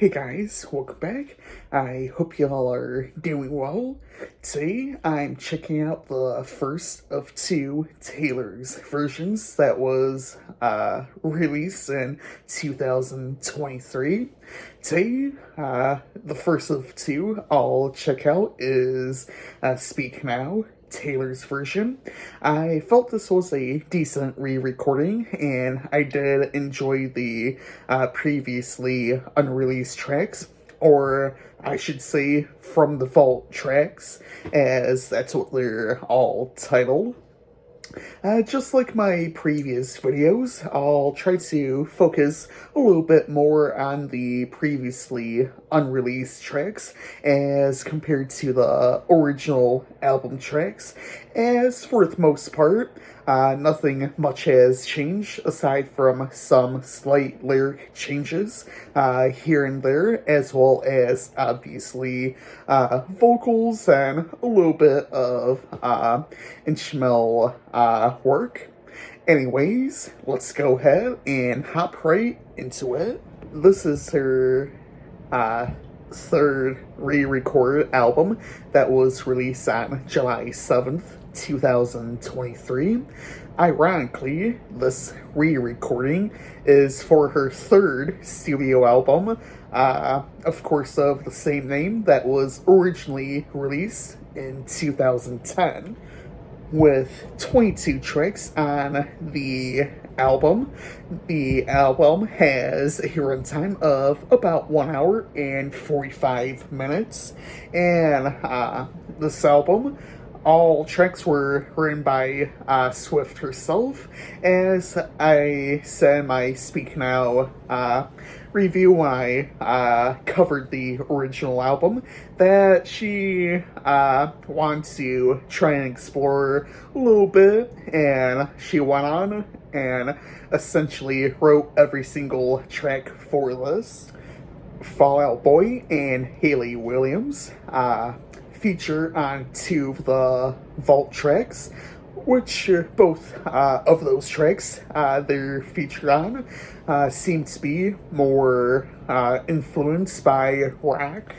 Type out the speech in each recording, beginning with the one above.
Hey guys, welcome back. I hope y'all are doing well. Today I'm checking out the first of two Taylor's versions that was released in 2023. Today, the first of two I'll check out is Speak Now, Taylor's version. I felt this was a decent re-recording, and I did enjoy the previously unreleased tracks, or I should say from the vault tracks, as that's what they're all titled. Just like my previous videos, I'll try to focus a little bit more on the previously unreleased tracks as compared to the original album tracks. As for the most part, nothing much has changed aside from some slight lyric changes here and there, as well as obviously vocals and a little bit of instrumental work. Anyways, let's go ahead and hop right into it. This is her third re-recorded album that was released on July 7th, 2023. Ironically, this re-recording is for her third studio album, of course of the same name, that was originally released in 2010. With 22 tracks on the album. The album has a runtime of about 1 hour and 45 minutes. And this album, all tracks were written by Swift herself. As I said in my Speak Now review when I covered the original album, that she wanted to try and explore a little bit, and she went on and essentially wrote every single track for this. Fall Out Boy and Hayley Williams feature on two of the vault tracks, which both of those tracks they're featured on seem to be more influenced by rock.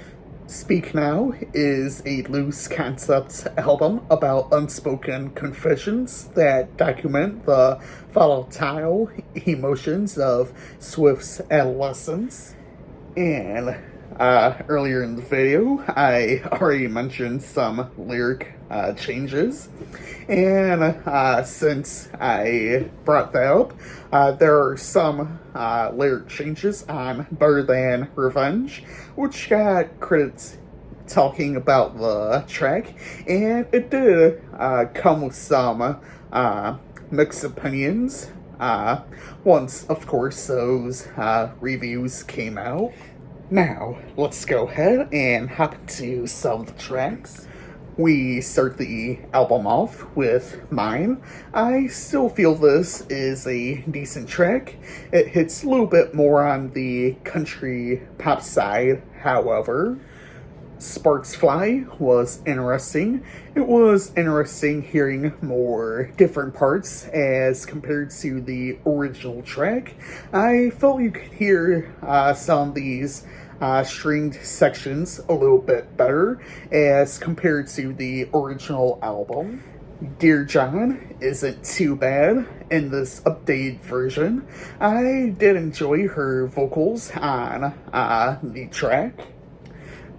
Speak Now is a loose concept album about unspoken confessions that document the volatile emotions of Swift's adolescence. And earlier in the video, I already mentioned some lyric changes. And since I brought that up, there are some lyric changes on Better Than Revenge, which got critics talking about the track, and it did come with some mixed opinions. Once, of course, those reviews came out. Now, let's go ahead and hop into some of the tracks. We start the album off with Mine. I still feel this is a decent track. It hits a little bit more on the country pop side, however. Sparks Fly was interesting. It was interesting hearing more different parts as compared to the original track. I felt you could hear some of these stringed sections a little bit better as compared to the original album. Dear John isn't too bad in this updated version. I did enjoy her vocals on the track.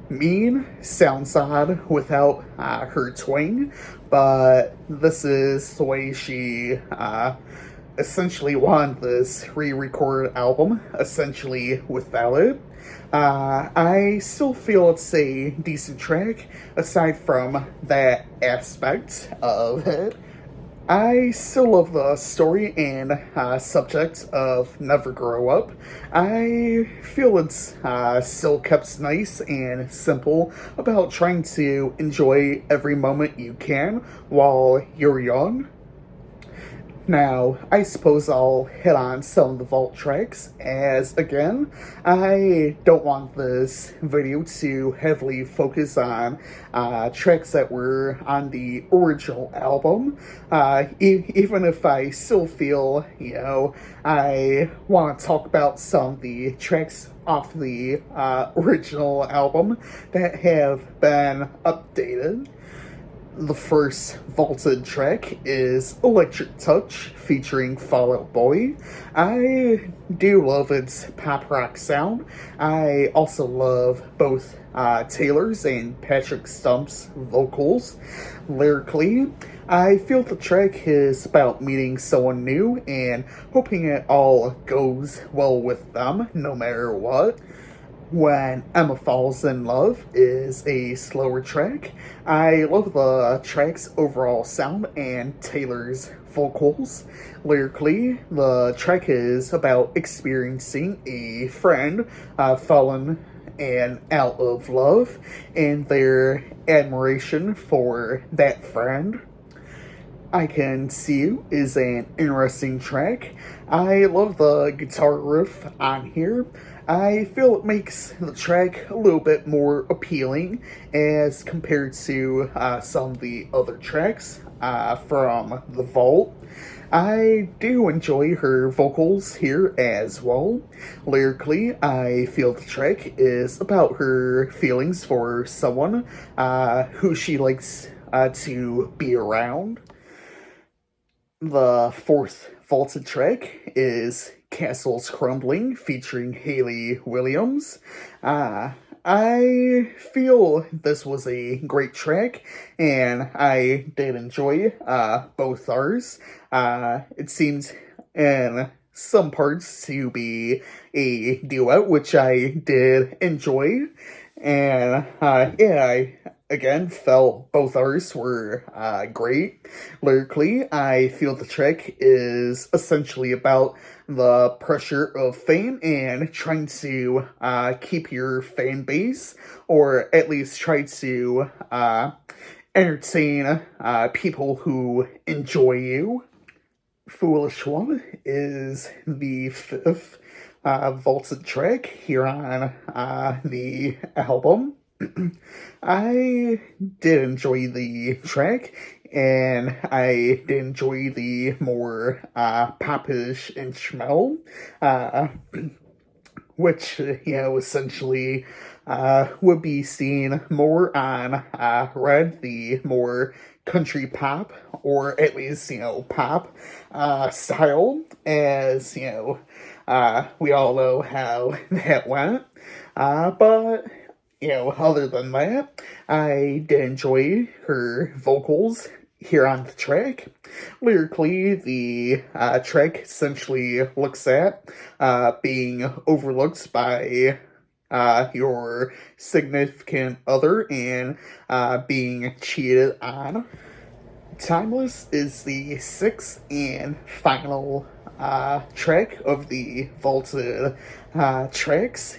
Mean sounds odd without her twang, but this is the way she essentially wanted this re-recorded album, essentially without it. I still feel it's a decent track, aside from that aspect of it. I still love the story and subject of Never Grow Up. I feel it's still kept nice and simple about trying to enjoy every moment you can while you're young. Now, I suppose I'll hit on some of the vault tracks, as again, I don't want this video to heavily focus on tracks that were on the original album, even if I still feel, I want to talk about some of the tracks off the original album that have been updated. The first vaulted track is Electric Touch featuring Fall Out Boy. I do love its pop rock sound. I also love both Taylor's and Patrick Stump's vocals. Lyrically, I feel the track is about meeting someone new and hoping it all goes well with them no matter what. When Emma Falls in Love is a slower track. I love the track's overall sound and Taylor's vocals. Lyrically, the track is about experiencing a friend fallen and out of love and their admiration for that friend. I Can See You is an interesting track. I love the guitar riff on here. I feel it makes the track a little bit more appealing as compared to some of the other tracks from The Vault. I do enjoy her vocals here as well. Lyrically, I feel the track is about her feelings for someone who she likes to be around. The fourth vaulted track is Castles Crumbling featuring Hayley Williams. I feel this was a great track, and I did enjoy both ours. It seems in some parts to be a duet, which I did enjoy. And I again felt both ours were great. Lyrically, I feel the track is essentially about the pressure of fame and trying to keep your fan base, or at least try to entertain people who enjoy you. Foolish One is the fifth vaulted track here on the album. I did enjoy the track, and I did enjoy the more popish instrumental, which, essentially would be seen more on Red, the more country pop, or at least, pop style, as, we all know how that went. But other than that, I did enjoy her vocals here on the track. Lyrically, the track essentially looks at being overlooked by your significant other and being cheated on. Timeless is the sixth and final track of the vaulted tracks,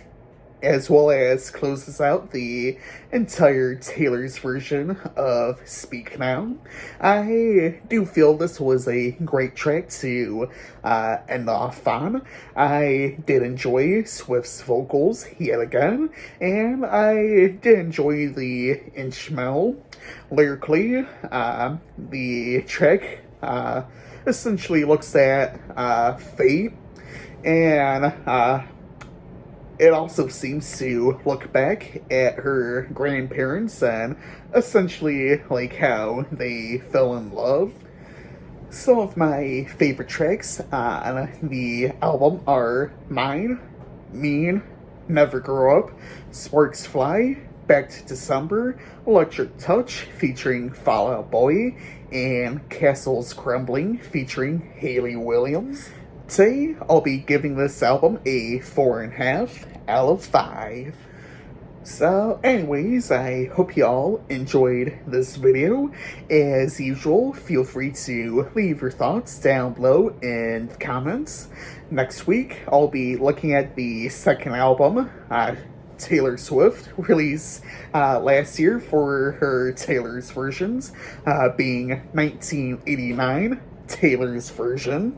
as well as closes out the entire Taylor's version of Speak Now. I do feel this was a great track to end off on. I did enjoy Swift's vocals yet again, and I did enjoy the instrumental. Lyrically, the track essentially looks at fate, and it also seems to look back at her grandparents and essentially like how they fell in love. Some of my favorite tracks on the album are Mine, Mean, Never Grow Up, Sparks Fly, Back to December, Electric Touch featuring Fall Out Boy, and Castles Crumbling featuring Hayley Williams. Today, I'll be giving this album a 4.5 out of 5. So, anyways, I hope y'all enjoyed this video. As usual, feel free to leave your thoughts down below in the comments. Next week, I'll be looking at the second album, Taylor Swift, released last year for her Taylor's versions, being 1989. Taylor's version.